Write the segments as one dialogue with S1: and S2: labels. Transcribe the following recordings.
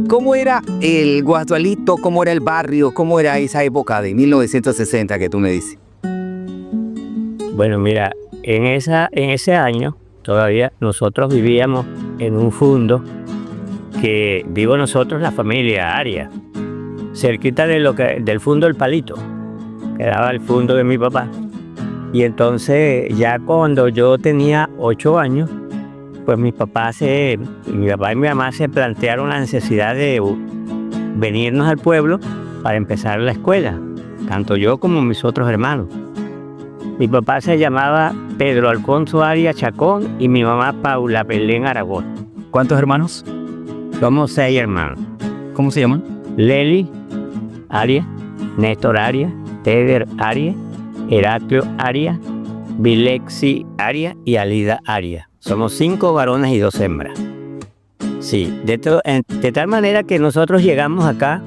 S1: ¿Cómo era el Guadualito? ¿Cómo era el barrio? ¿Cómo era esa época de 1960 que tú me dices?
S2: Bueno, mira, en ese año todavía nosotros vivíamos en un fundo que vivo nosotros, la familia Arias, cerquita del fundo El Palito, quedaba el fundo de mi papá. Y entonces ya cuando yo tenía 8 años, pues mi papá y mi mamá se plantearon la necesidad de venirnos al pueblo para empezar la escuela, tanto yo como mis otros hermanos. Mi papá se llamaba Pedro Alfonso Arias Chacón y mi mamá Paula Belén Aragón.
S1: ¿Cuántos hermanos?
S2: Somos 6 hermanos.
S1: ¿Cómo se llaman?
S2: Leli Arias, Néstor Arias, Teder Arias, Heraclio Arias, Vilexi Arias y Alida Arias. Somos 5 varones y 2 hembras. Sí, de tal manera que nosotros llegamos acá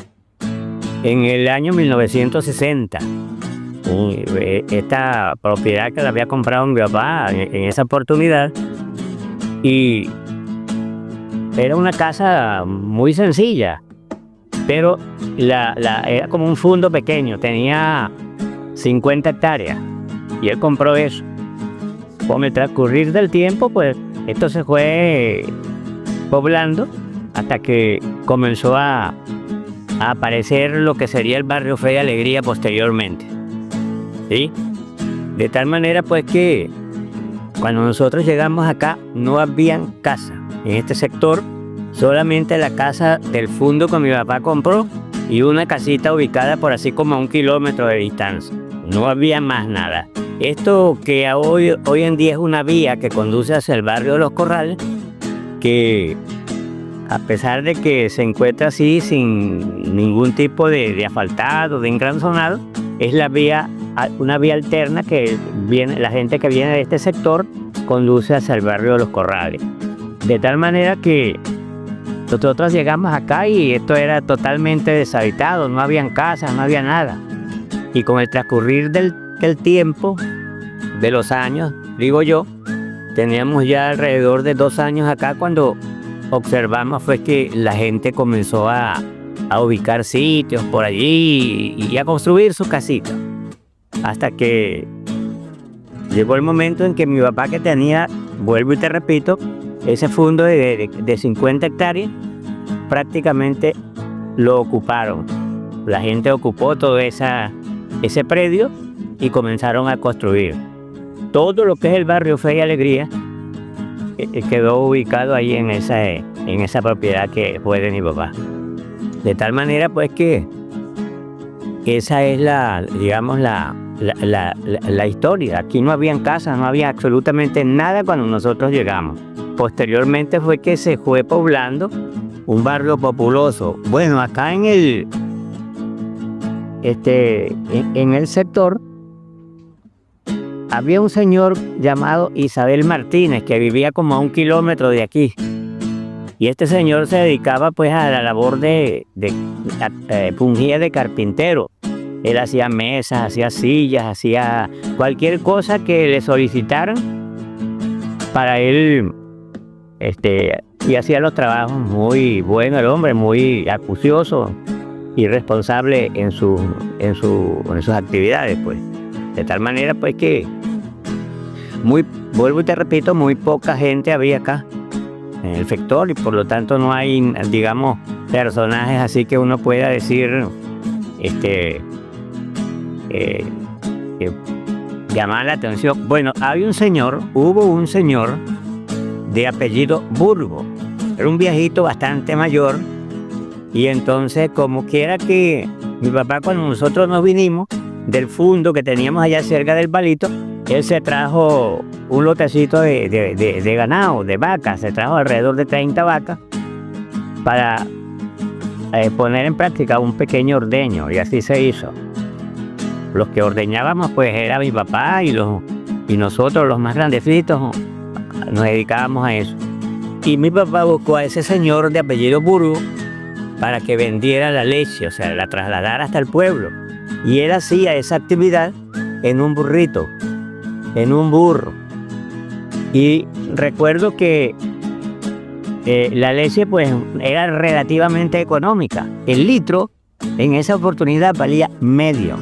S2: en el año 1960. Esta propiedad que la había comprado mi papá en esa oportunidad, y era una casa muy sencilla, pero era como un fundo pequeño, tenía 50 hectáreas y él compró eso. Con el transcurrir del tiempo, pues esto se fue poblando hasta que comenzó a aparecer lo que sería el barrio Fe y Alegría posteriormente. ¿Sí? De tal manera pues que cuando nosotros llegamos acá no habían casas en este sector, solamente la casa del fundo que mi papá compró y una casita ubicada por así como a 1 kilómetro de distancia. No había más nada. Esto que hoy en día es una vía que conduce hacia el barrio de Los Corrales, que a pesar de que se encuentra así sin ningún tipo de asfaltado, de engranzonado, es una vía alterna que la gente que viene de este sector conduce hacia el barrio de Los Corrales. De tal manera que nosotros llegamos acá y esto era totalmente deshabitado, no habían casas, no había nada. Y con el transcurrir del tiempo, de los años, digo yo, teníamos ya alrededor de 2 años acá cuando observamos fue que la gente comenzó a ubicar sitios por allí y a construir sus casitas. Hasta que llegó el momento en que mi papá, que tenía, vuelvo y te repito, ese fundo de 50 hectáreas, prácticamente lo ocuparon. La gente ocupó todo ese predio y comenzaron a construir. Todo lo que es el barrio Fe y Alegría quedó ubicado ahí en esa propiedad que fue de mi papá. De tal manera pues que esa es la historia. Aquí no habían casas, no había absolutamente nada cuando nosotros llegamos. Posteriormente fue que se fue poblando un barrio populoso. Bueno, acá en el sector había un señor llamado Isabel Martínez que vivía como a 1 kilómetro de aquí. Y este señor se dedicaba pues a la labor fungía de carpintero. Él hacía mesas, hacía sillas, hacía cualquier cosa que le solicitaran para él, y hacía los trabajos muy buenos. El hombre muy acucioso y responsable en sus actividades, pues. De tal manera pues que vuelvo y te repito, muy poca gente había acá en el sector y por lo tanto no hay, digamos, personajes así que uno pueda decir llamar la atención. Bueno, hubo un señor de apellido Burgo, era un viejito bastante mayor, y entonces como quiera que mi papá, cuando nosotros nos vinimos del fundo que teníamos allá cerca del Palito, él se trajo un lotecito de ganado, de vacas, se trajo alrededor de 30 vacas para poner en práctica un pequeño ordeño, y así se hizo. Los que ordeñábamos pues era mi papá y nosotros, los más grandecitos, nos dedicábamos a eso. Y mi papá buscó a ese señor de apellido Burgo para que vendiera la leche, o sea, la trasladara hasta el pueblo. Y él hacía esa actividad en un burrito, en un burro. Y recuerdo que la leche pues era relativamente económica. El litro en esa oportunidad valía medio.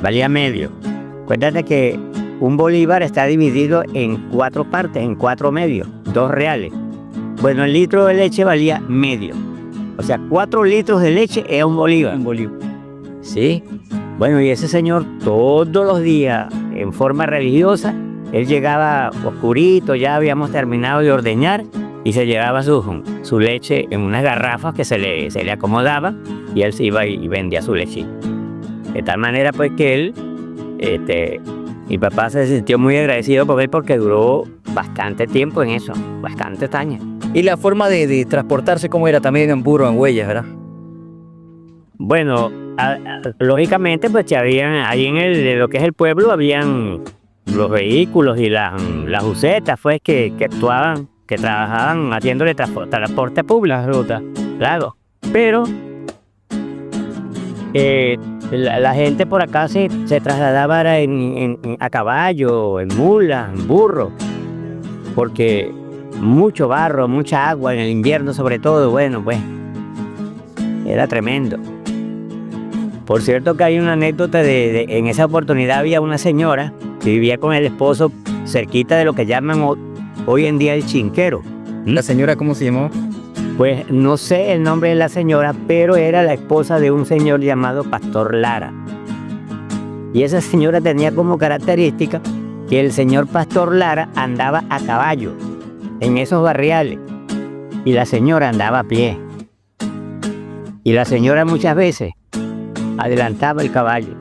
S2: Valía medio. Cuéntate que un bolívar está dividido en 4 partes, en 4 medios, 2 reales. Bueno, el litro de leche valía medio. O sea, 4 litros de leche era un bolívar.
S1: Un bolívar.
S2: Sí. Bueno, y ese señor todos los días, en forma religiosa, él llegaba oscurito, ya habíamos terminado de ordeñar, y se llevaba su leche en unas garrafas que se le acomodaban, y él se iba y vendía su leche. De tal manera pues que él, mi papá se sintió muy agradecido por él porque duró bastante tiempo en eso, bastantes años.
S1: Y la forma de transportarse, ¿cómo era? También en burro, en huellas, ¿verdad?
S2: Bueno, lógicamente pues ahí en lo que es el pueblo habían los vehículos y las busetas pues que actuaban, que trabajaban haciéndole transporte público a la ruta, claro. Pero la gente por acá se trasladaba a caballo, en mula, en burro, porque mucho barro, mucha agua en el invierno sobre todo, bueno pues era tremendo. Por cierto que hay una anécdota en esa oportunidad había una señora que vivía con el esposo cerquita de lo que llaman hoy en día el Chinquero.
S1: ¿La señora cómo se llamó?
S2: Pues no sé el nombre de la señora, pero era la esposa de un señor llamado Pastor Lara. Y esa señora tenía como característica que el señor Pastor Lara andaba a caballo en esos barriales y la señora andaba a pie. Y la señora muchas veces adelantaba el caballo.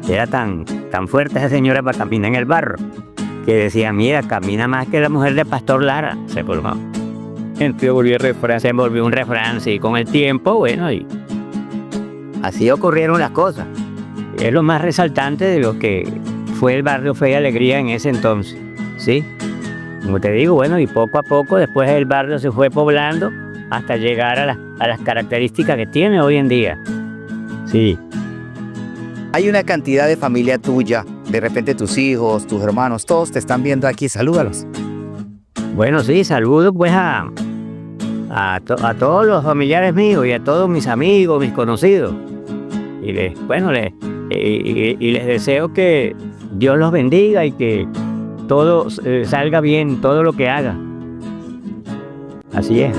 S2: Era tan fuerte esa señora para caminar en el barro que decía, mira, camina más que la mujer de Pastor Lara. Se formó.
S1: Se volvió refrán.
S2: Se volvió un refrán, sí, con el tiempo, bueno, y así ocurrieron las cosas. Es lo más resaltante de lo que fue el barrio Fe y Alegría en ese entonces, ¿sí? Como te digo, bueno, y poco a poco después el barrio se fue poblando hasta llegar a las características que tiene hoy en día. Sí.
S1: Hay una cantidad de familia tuya, de repente tus hijos, tus hermanos, todos te están viendo aquí, salúdalos.
S2: Bueno, sí, saludo pues a todos los familiares míos y a todos mis amigos, mis conocidos. Y les deseo que Dios los bendiga y que todo salga bien, todo lo que haga. Así es.